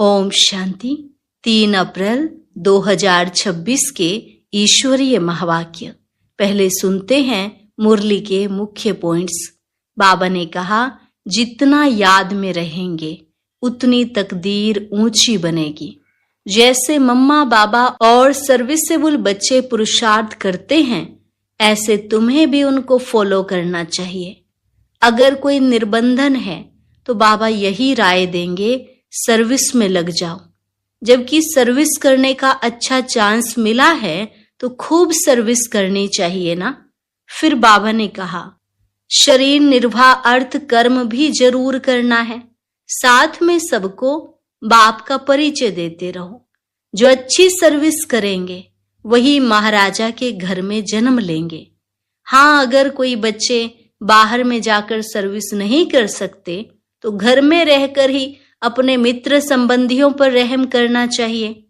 ओम शांति। 3 अप्रैल 2026 के ईश्वरीय महावाक्य। पहले सुनते हैं मुरली के मुख्य पॉइंट्स। बाबा ने कहा, जितना याद में रहेंगे उतनी तकदीर ऊंची बनेगी। जैसे मम्मा बाबा और सर्विसेबल बच्चे पुरुषार्थ करते हैं, ऐसे तुम्हें भी उनको फॉलो करना चाहिए। अगर कोई निर्बंधन है तो बाबा यही राय देंगे, सर्विस में लग जाओ। जबकि सर्विस करने का अच्छा चांस मिला है तो खूब सर्विस करनी चाहिए ना। फिर बाबा ने कहा, शरीर निर्वाह अर्थ कर्म भी जरूर करना है। साथ में सबको बाप का परिचय देते रहो। जो अच्छी सर्विस करेंगे वही महाराजा के घर में जन्म लेंगे। हाँ, अगर कोई बच्चे बाहर में जाकर सर्विस नहीं कर सकते तो घर में रहकर ही अपने मित्र संबंधियों पर रहम करना चाहिए।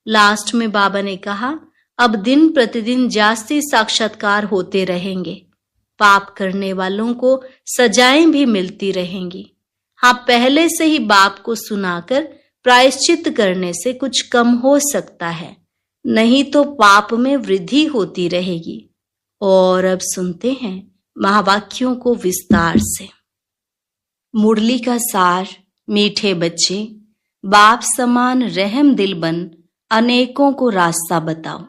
लास्ट में बाबा ने कहा, अब दिन प्रतिदिन जास्ती साक्षात्कार होते रहेंगे। पाप करने वालों को सजाएं भी मिलती रहेंगी। हाँ, पहले से ही बाप को सुनाकर प्रायश्चित करने से कुछ कम हो सकता है, नहीं तो पाप में वृद्धि होती रहेगी। और अब सुनते हैं महावाक्यों को विस्तार से। मुरली का सार। मीठे बच्चे, बाप समान रहम दिल बन अनेकों को रास्ता बताओ।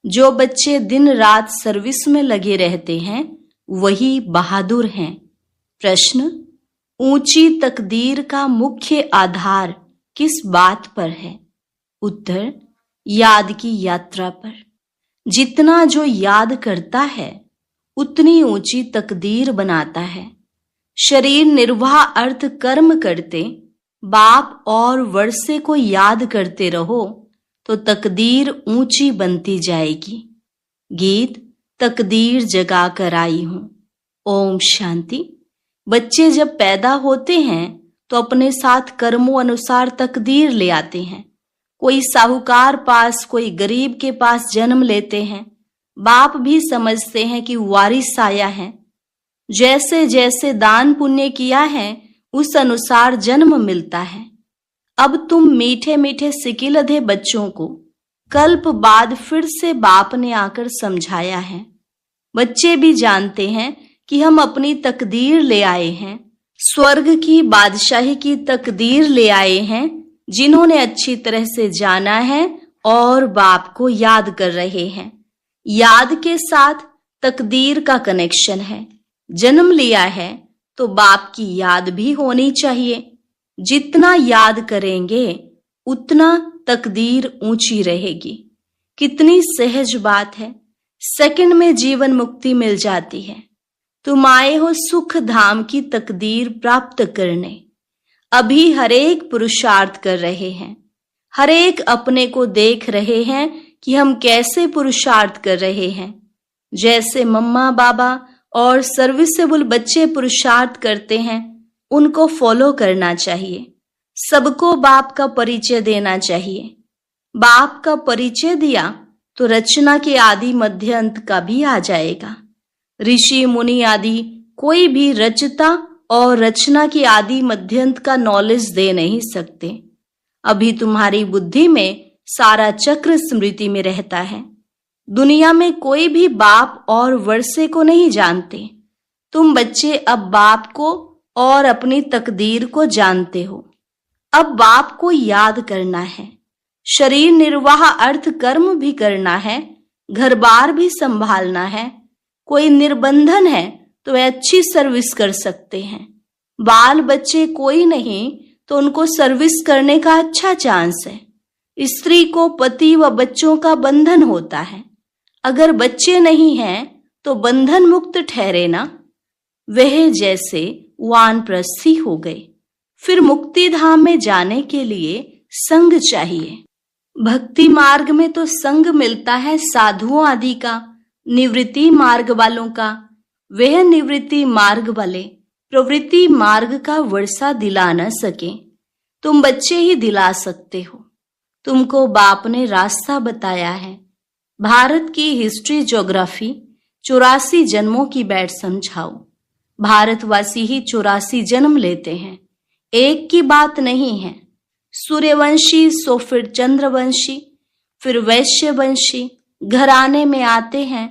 जो बच्चे दिन रात सर्विस में लगे रहते हैं वही बहादुर हैं। प्रश्न, ऊंची तकदीर का मुख्य आधार किस बात पर है? उत्तर, याद की यात्रा पर। जितना जो याद करता है उतनी ऊंची तकदीर बनाता है। शरीर निर्वाह अर्थ कर्म करते बाप और वर्षे को याद करते रहो तो तकदीर ऊंची बनती जाएगी। गीत, तकदीर जगा कर आई हूं। ओम शांति। बच्चे जब पैदा होते हैं तो अपने साथ कर्मों अनुसार तकदीर ले आते हैं। कोई साहूकार पास, कोई गरीब के पास जन्म लेते हैं। बाप भी समझते हैं कि वारिस आया है। जैसे जैसे दान पुण्य किया है उस अनुसार जन्म मिलता है। अब तुम मीठे मीठे सिकिलधे बच्चों को कल्प बाद फिर से बाप ने आकर समझाया है। बच्चे भी जानते हैं कि हम अपनी तकदीर ले आए हैं, स्वर्ग की बादशाही की तकदीर ले आए हैं, जिन्होंने अच्छी तरह से जाना है और बाप को याद कर रहे हैं। याद के साथ तकदीर का कनेक्शन है। जन्म लिया है तो बाप की याद भी होनी चाहिए। जितना याद करेंगे उतना तकदीर ऊंची रहेगी। कितनी सहज बात है, सेकंड में जीवन मुक्ति मिल जाती है। तुम आए हो सुख धाम की तकदीर प्राप्त करने। अभी हरेक पुरुषार्थ कर रहे हैं। हरेक अपने को देख रहे हैं कि हम कैसे पुरुषार्थ कर रहे हैं। जैसे मम्मा बाबा और सर्विसेबल बच्चे पुरुषार्थ करते हैं, उनको फॉलो करना चाहिए। सबको बाप का परिचय देना चाहिए। बाप का परिचय दिया तो रचना के आदि मध्य अंत का भी आ जाएगा। ऋषि मुनि आदि कोई भी रचता और रचना के आदि मध्यंत का नॉलेज दे नहीं सकते। अभी तुम्हारी बुद्धि में सारा चक्र स्मृति में रहता है। दुनिया में कोई भी बाप और वर्षे को नहीं जानते। तुम बच्चे अब बाप को और अपनी तकदीर को जानते हो। अब बाप को याद करना है। शरीर निर्वाह अर्थ कर्म भी करना है, घर बार भी संभालना है। कोई निर्बंधन है तो वे अच्छी सर्विस कर सकते हैं। बाल बच्चे कोई नहीं तो उनको सर्विस करने का अच्छा चांस है। स्त्री को पति व बच्चों का बंधन होता है। अगर बच्चे नहीं हैं तो बंधन मुक्त ठहरे ना। वह जैसे वानप्रस्थी हो गए। फिर मुक्ति धाम में जाने के लिए संग चाहिए। भक्ति मार्ग में तो संग मिलता है साधुओं आदि का, निवृत्ति मार्ग वालों का। वह निवृत्ति मार्ग वाले प्रवृत्ति मार्ग का वर्षा दिला न सके, तुम बच्चे ही दिला सकते हो। तुमको बाप ने रास्ता बताया है। भारत की हिस्ट्री ज्योग्राफी 84 जन्मों की बैठ समझाओ। भारतवासी ही 84 जन्म लेते हैं, एक की बात नहीं है। सूर्यवंशी सो फिर चंद्रवंशी, फिर वैश्यवंशी घराने में आते हैं।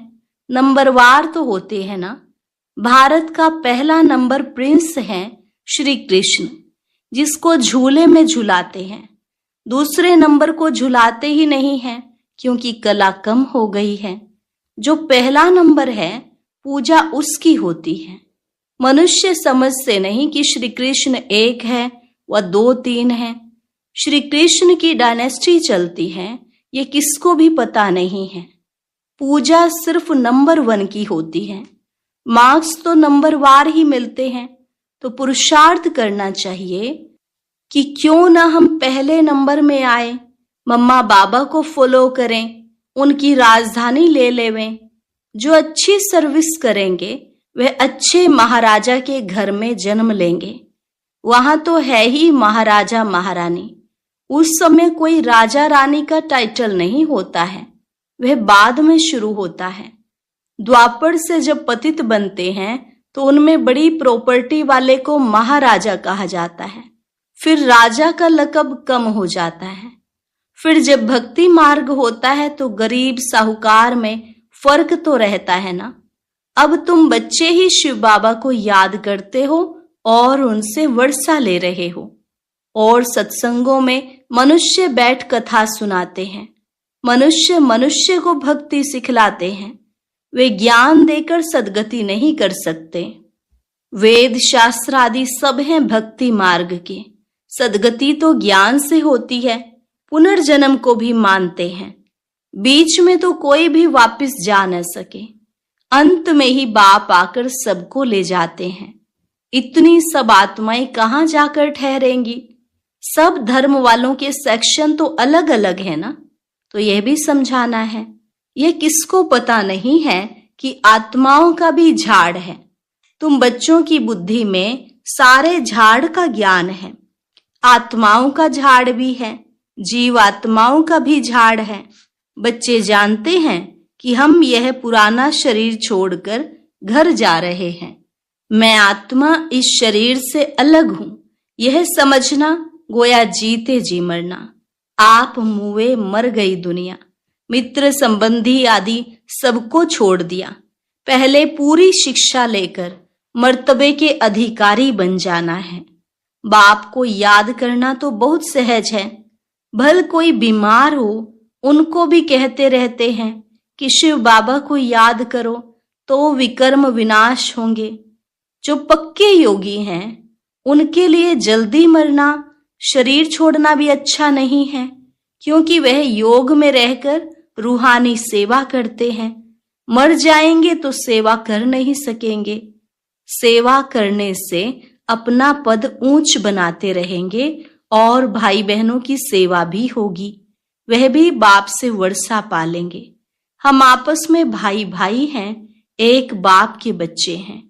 नंबरवार तो होते हैं ना। भारत का पहला नंबर प्रिंस है श्री कृष्ण, जिसको झूले में झुलाते हैं। दूसरे नंबर को झुलाते ही नहीं हैं, क्योंकि कला कम हो गई है। जो पहला नंबर है, पूजा उसकी होती है। मनुष्य समझते नहीं कि श्री कृष्ण एक है व 2-3 है। श्री कृष्ण की डायनेस्टी चलती है, ये किसको भी पता नहीं है। पूजा सिर्फ नंबर 1 की होती है। मार्क्स तो नंबरवार ही मिलते हैं। तो पुरुषार्थ करना चाहिए कि क्यों ना हम पहले नंबर में आए, मम्मा बाबा को फॉलो करें, उनकी राजधानी ले लेवें। जो अच्छी सर्विस करेंगे वह अच्छे महाराजा के घर में जन्म लेंगे। वहां तो है ही महाराजा महारानी। उस समय कोई राजा रानी का टाइटल नहीं होता है, वह बाद में शुरू होता है। द्वापर से जब पतित बनते हैं तो उनमें बड़ी प्रॉपर्टी वाले को महाराजा कहा जाता है। फिर राजा का लक़ब कम हो जाता है। फिर जब भक्ति मार्ग होता है तो गरीब साहूकार में फर्क तो रहता है ना। अब तुम बच्चे ही शिव बाबा को याद करते हो और उनसे वर्षा ले रहे हो। और सत्संगों में मनुष्य बैठ कथा सुनाते हैं। मनुष्य मनुष्य को भक्ति सिखलाते हैं। वे ज्ञान देकर सद्गति नहीं कर सकते। वेद शास्त्र आदि सब हैं भक्ति मार्ग के। सद्गति तो ज्ञान से होती है। पुनर्जन्म को भी मानते हैं। बीच में तो कोई भी वापस जा न सके। अंत में ही बाप आकर सबको ले जाते हैं। इतनी सब आत्माएं कहाँ जाकर ठहरेंगी। सब धर्म वालों के सेक्शन तो अलग अलग है ना। तो यह भी समझाना है। यह किसको पता नहीं है कि आत्माओं का भी झाड़ है। तुम बच्चों की बुद्धि में सारे झाड़ का ज्ञान है। आत्माओं का झाड़ भी है, जीव आत्माओं का भी झाड़ है। बच्चे जानते हैं कि हम यह पुराना शरीर छोड़कर घर जा रहे हैं। मैं आत्मा इस शरीर से अलग हूं, यह समझना गोया जीते जी मरना। आप मुए मर गई दुनिया। मित्र संबंधी आदि सबको छोड़ दिया। पहले पूरी शिक्षा लेकर मर्तबे के अधिकारी बन जाना है। बाप को याद करना तो बहुत सहज है। भल कोई बीमार हो, उनको भी कहते रहते हैं कि शिव बाबा को याद करो तो विकर्म विनाश होंगे। जो पक्के योगी हैं उनके लिए जल्दी मरना, शरीर छोड़ना भी अच्छा नहीं है, क्योंकि वह योग में रहकर रूहानी सेवा करते हैं। मर जाएंगे तो सेवा कर नहीं सकेंगे। सेवा करने से अपना पद ऊंच बनाते रहेंगे और भाई बहनों की सेवा भी होगी। वह भी बाप से वर्षा पालेंगे। हम आपस में भाई भाई हैं, एक बाप के बच्चे हैं।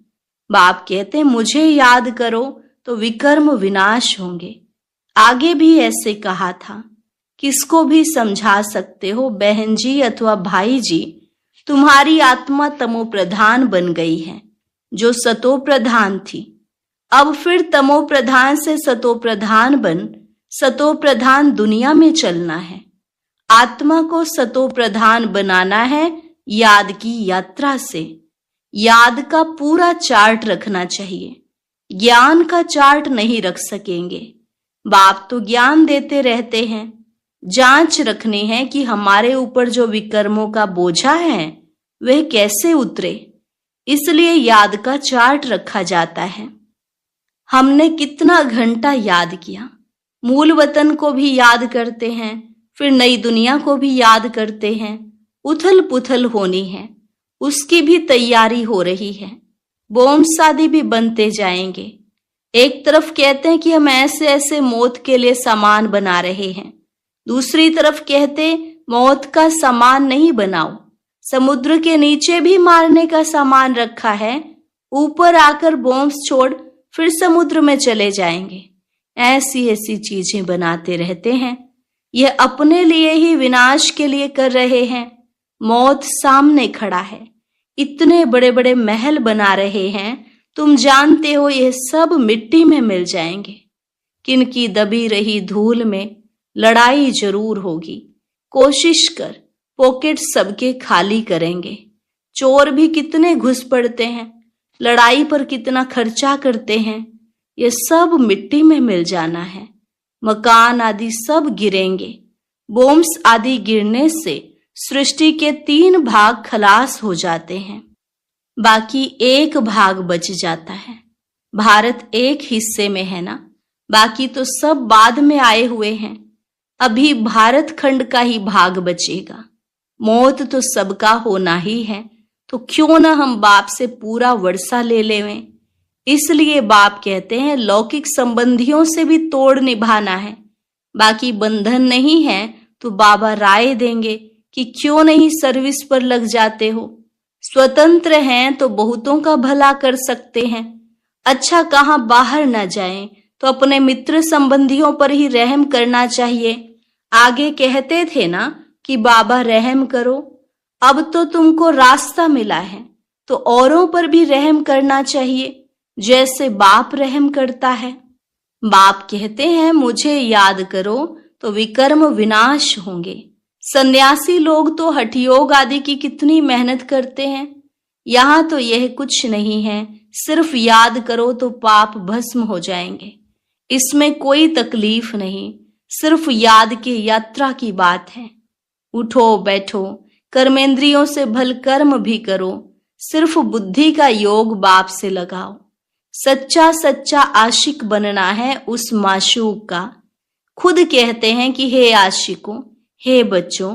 बाप कहते हैं मुझे याद करो तो विकर्म विनाश होंगे। आगे भी ऐसे कहा था। किसको भी समझा सकते हो बहन जी अथवा भाई जी, तुम्हारी आत्मा तमो प्रधान बन गई है, जो सतो प्रधान थी। अब फिर तमो प्रधान से सतो प्रधान बन सतो प्रधान दुनिया में चलना है। आत्मा को सतो प्रधान बनाना है याद की यात्रा से। याद का पूरा चार्ट रखना चाहिए। ज्ञान का चार्ट नहीं रख सकेंगे। बाप तो ज्ञान देते रहते हैं। जांच रखनी है कि हमारे ऊपर जो विकर्मों का बोझा है वह कैसे उतरे। इसलिए याद का चार्ट रखा जाता है। हमने कितना घंटा याद किया। मूल वतन को भी याद करते हैं, फिर नई दुनिया को भी याद करते हैं। उथल पुथल होनी है, उसकी भी तैयारी हो रही है। बॉम्ब आदि भी बनते जाएंगे। एक तरफ कहते हैं कि हम ऐसे ऐसे मौत के लिए सामान बना रहे हैं, दूसरी तरफ कहते मौत का सामान नहीं बनाओ। समुद्र के नीचे भी मारने का सामान रखा है। ऊपर आकर बॉम्ब छोड़ फिर समुद्र में चले जाएंगे। ऐसी ऐसी चीजें बनाते रहते हैं। यह अपने लिए ही विनाश के लिए कर रहे हैं। मौत सामने खड़ा है। इतने बड़े बड़े महल बना रहे हैं, तुम जानते हो यह सब मिट्टी में मिल जाएंगे। किनकी दबी रही धूल में लड़ाई जरूर होगी। कोशिश कर, पॉकेट सबके खाली करेंगे। चोर भी कितने घुस पड़ते हैं, लड़ाई पर कितना खर्चा करते हैं। ये सब मिट्टी में मिल जाना है। मकान आदि सब गिरेंगे। बोम्स आदि गिरने से सृष्टि के 3 भाग खलास हो जाते हैं, बाकी 1 भाग बच जाता है। भारत एक हिस्से में है ना, बाकी तो सब बाद में आए हुए हैं। अभी भारत खंड का ही भाग बचेगा। मौत तो सबका होना ही है, तो क्यों ना हम बाप से पूरा वर्षा ले लेवें। इसलिए बाप कहते हैं लौकिक संबंधियों से भी तोड़ निभाना है। बाकी बंधन नहीं है तो बाबा राय देंगे कि क्यों नहीं सर्विस पर लग जाते हो। स्वतंत्र हैं तो बहुतों का भला कर सकते हैं। अच्छा, कहाँ बाहर न जाएं तो अपने मित्र संबंधियों पर ही रहम करना चाहिए। आगे कहते थे ना कि बाबा रहम करो। अब तो तुमको रास्ता मिला है तो औरों पर भी रहम करना चाहिए, जैसे बाप रहम करता है। बाप कहते हैं मुझे याद करो तो विकर्म विनाश होंगे। सन्यासी लोग तो हठयोग आदि की कितनी मेहनत करते हैं। यहाँ तो यह कुछ नहीं है, सिर्फ याद करो तो पाप भस्म हो जाएंगे। इसमें कोई तकलीफ नहीं, सिर्फ याद की यात्रा की बात है। उठो बैठो, कर्मेंद्रियों से भल कर्म भी करो, सिर्फ बुद्धि का योग बाप से लगाओ। सच्चा सच्चा आशिक बनना है उस माशूक का। खुद कहते हैं कि हे आशिकों, हे बच्चों,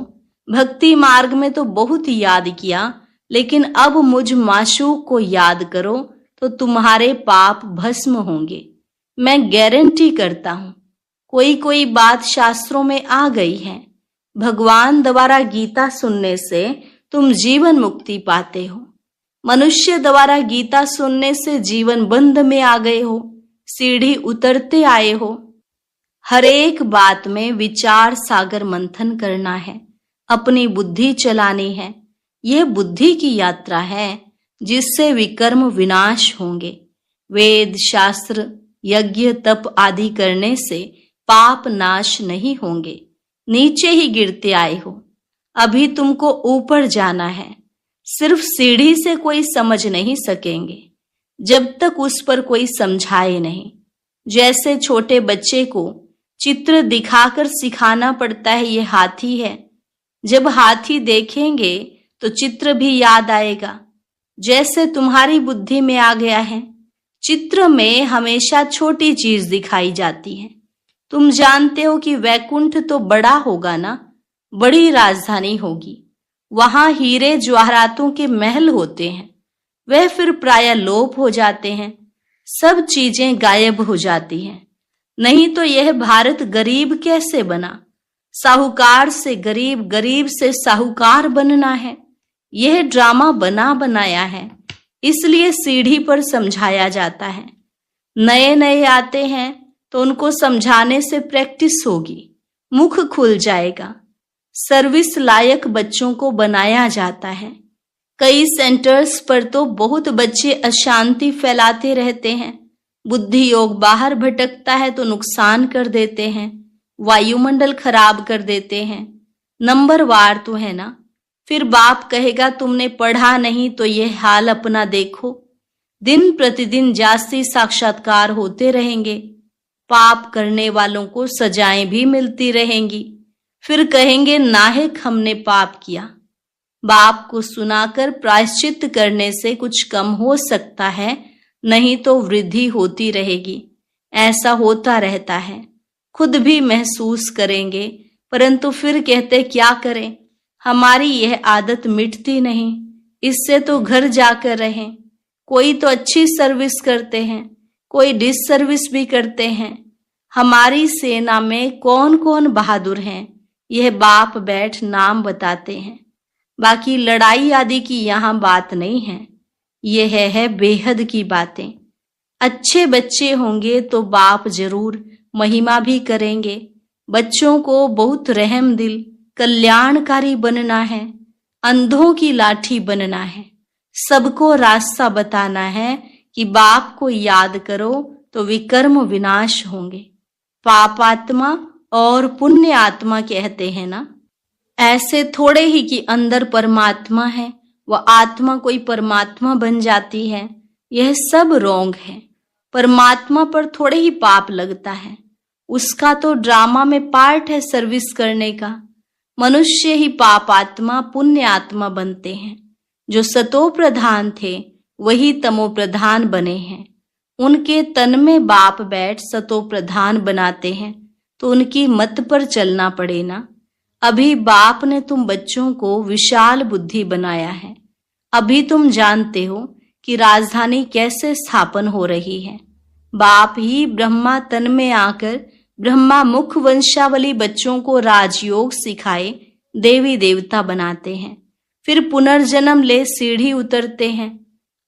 भक्ति मार्ग में तो बहुत याद किया, लेकिन अब मुझ माशूक को याद करो तो तुम्हारे पाप भस्म होंगे। मैं गारंटी करता हूं। कोई कोई बात शास्त्रों में आ गई है। भगवान द्वारा गीता सुनने से तुम जीवन मुक्ति पाते हो। मनुष्य द्वारा गीता सुनने से जीवन बंध में आ गए हो, सीढ़ी उतरते आए हो। हर एक बात में विचार सागर मंथन करना है, अपनी बुद्धि चलानी है। यह बुद्धि की यात्रा है जिससे विकर्म विनाश होंगे। वेद शास्त्र यज्ञ तप आदि करने से पाप नाश नहीं होंगे। नीचे ही गिरते आए हो, अभी तुमको ऊपर जाना है। सिर्फ सीढ़ी से कोई समझ नहीं सकेंगे जब तक उस पर कोई समझाए नहीं। जैसे छोटे बच्चे को चित्र दिखाकर सिखाना पड़ता है, ये हाथी है। जब हाथी देखेंगे तो चित्र भी याद आएगा। जैसे तुम्हारी बुद्धि में आ गया है, चित्र में हमेशा छोटी चीज दिखाई जाती है। तुम जानते हो कि वैकुंठ तो बड़ा होगा ना, बड़ी राजधानी होगी। वहां हीरे जवाहरातों के महल होते हैं, वह फिर प्राय लोप हो जाते हैं। सब चीजें गायब हो जाती हैं। नहीं तो यह भारत गरीब कैसे बना? साहूकार से गरीब, गरीब से साहूकार बनना है। यह ड्रामा बना बनाया है, इसलिए सीढ़ी पर समझाया जाता है। नए नए आते हैं तो उनको समझाने से प्रैक्टिस होगी, मुख खुल जाएगा। सर्विस लायक बच्चों को बनाया जाता है। कई सेंटर्स पर तो बहुत बच्चे अशांति फैलाते रहते हैं। बुद्धि योग बाहर भटकता है तो नुकसान कर देते हैं, वायुमंडल खराब कर देते हैं। नंबरवार तो है ना। फिर बाप कहेगा तुमने पढ़ा नहीं तो यह हाल अपना देखो। दिन प्रतिदिन जास्ती साक्षात्कार होते रहेंगे। पाप करने वालों को सजाएं भी मिलती रहेंगी। फिर कहेंगे नाहक हमने पाप किया। बाप को सुनाकर प्रायश्चित करने से कुछ कम हो सकता है, नहीं तो वृद्धि होती रहेगी। ऐसा होता रहता है। खुद भी महसूस करेंगे, परंतु फिर कहते क्या करें, हमारी यह आदत मिटती नहीं। इससे तो घर जाकर रहें। कोई तो अच्छी सर्विस करते हैं, कोई डिस सर्विस भी करते हैं। हमारी सेना में कौन कौन बहादुर हैं, यह बाप बैठ नाम बताते हैं। बाकी लड़ाई आदि की यहाँ बात नहीं है। यह है बेहद की बातें। अच्छे बच्चे होंगे तो बाप जरूर महिमा भी करेंगे। बच्चों को बहुत रहम दिल, कल्याणकारी बनना है। अंधों की लाठी बनना है। सबको रास्ता बताना है कि बाप को याद करो तो विकर्म विनाश होंगे। पापात्मा और पुण्य आत्मा कहते हैं ना। ऐसे थोड़े ही कि अंदर परमात्मा है, वह आत्मा कोई परमात्मा बन जाती है, यह सब रोंग है। परमात्मा पर थोड़े ही पाप लगता है, उसका तो ड्रामा में पार्ट है सर्विस करने का। मनुष्य ही पाप आत्मा पुण्य आत्मा बनते हैं। जो सतो प्रधान थे वही तमो प्रधान बने हैं। उनके तन में बाप बैठ सतो प्रधान बनाते हैं, तो उनकी मत पर चलना पड़े ना। अभी बाप ने तुम बच्चों को विशाल बुद्धि बनाया है। अभी तुम जानते हो कि राजधानी कैसे स्थापन हो रही है। बाप ही ब्रह्मा तन में आकर ब्रह्मा मुख वंशावली बच्चों को राजयोग सिखाए देवी देवता बनाते हैं, फिर पुनर्जन्म ले सीढ़ी उतरते हैं।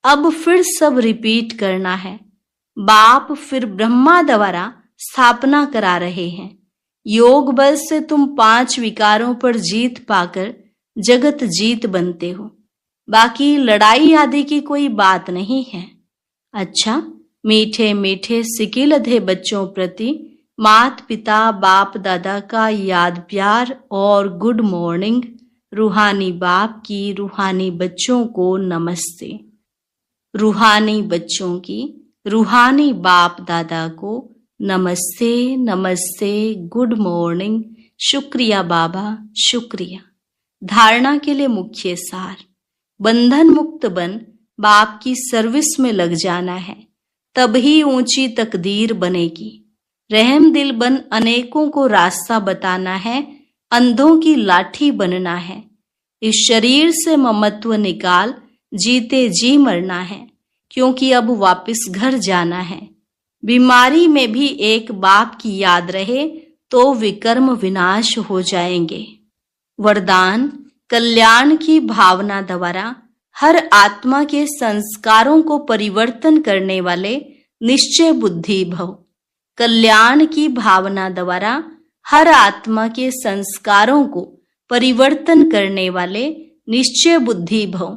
अब फिर सब रिपीट करना है। बाप फिर ब्रह्मा द्वारा स्थापना करा रहे हैं। योग बल से तुम 5 विकारों पर जीत पाकर जगत जीत बनते हो। बाकी लड़ाई आदि की कोई बात नहीं है। अच्छा, मीठे मीठे सिकिलधे बच्चों प्रति मात पिता बाप दादा का याद प्यार और गुड मॉर्निंग। रूहानी बाप की रूहानी बच्चों को नमस्ते। रूहानी बच्चों की रूहानी बाप दादा को नमस्ते नमस्ते, गुड मॉर्निंग। शुक्रिया बाबा, शुक्रिया। धारणा के लिए मुख्य सार, बंधन मुक्त बन बाप की सर्विस में लग जाना है, तभी ऊंची तकदीर बनेगी। रहम दिल बन अनेकों को रास्ता बताना है, अंधों की लाठी बनना है। इस शरीर से ममत्व निकाल जीते जी मरना है, क्योंकि अब वापस घर जाना है। बीमारी में भी एक बाप की याद रहे तो विकर्म विनाश हो जाएंगे। वरदान, कल्याण की भावना द्वारा हर आत्मा के संस्कारों को परिवर्तन करने वाले निश्चय बुद्धि भव। कल्याण की भावना द्वारा हर आत्मा के संस्कारों को परिवर्तन करने वाले निश्चय बुद्धि भव।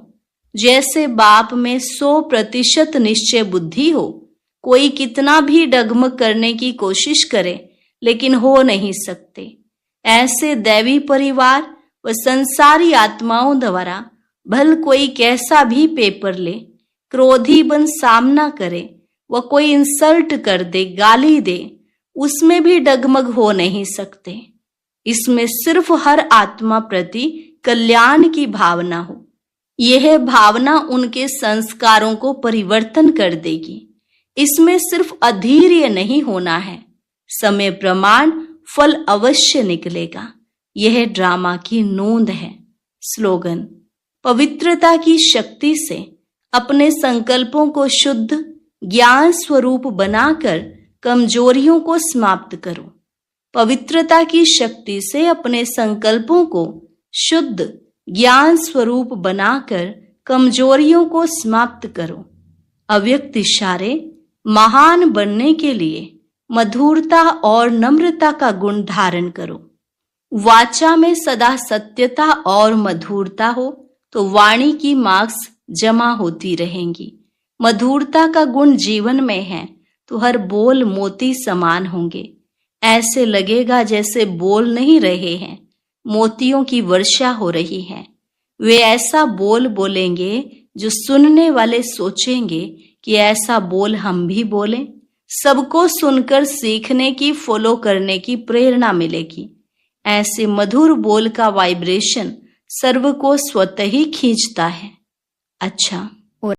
जैसे बाप में 100% निश्चय बुद्धि हो, कोई कितना भी डगमग करने की कोशिश करे लेकिन हो नहीं सकते। ऐसे दैवी परिवार व संसारी आत्माओं द्वारा भल कोई कैसा भी पेपर ले, क्रोधी बन सामना करे, वह कोई इंसल्ट कर दे, गाली दे, उसमें भी डगमग हो नहीं सकते। इसमें सिर्फ हर आत्मा प्रति कल्याण की भावना हो। यह भावना उनके संस्कारों को परिवर्तन कर देगी। इसमें सिर्फ अधीर्य नहीं होना है, समय प्रमाण फल अवश्य निकलेगा। यह ड्रामा की नोंद है। स्लोगन, पवित्रता की शक्ति से अपने संकल्पों को शुद्ध ज्ञान स्वरूप बनाकर कमजोरियों को समाप्त करो। पवित्रता की शक्ति से अपने संकल्पों को शुद्ध ज्ञान स्वरूप बनाकर कमजोरियों को समाप्त करो। अव्यक्त इशारे, महान बनने के लिए मधुरता और नम्रता का गुण धारण करो। वाचा में सदा सत्यता और मधुरता हो तो वाणी की मार्क्स जमा होती रहेंगी। मधुरता का गुण जीवन में है तो हर बोल मोती समान होंगे। ऐसे लगेगा जैसे बोल नहीं रहे हैं, मोतियों की वर्षा हो रही है। वे ऐसा बोल बोलेंगे जो सुनने वाले सोचेंगे कि ऐसा बोल हम भी बोलें। सबको सुनकर सीखने की, फॉलो करने की प्रेरणा मिलेगी। ऐसे मधुर बोल का वाइब्रेशन सर्व को स्वतः ही खींचता है। अच्छा,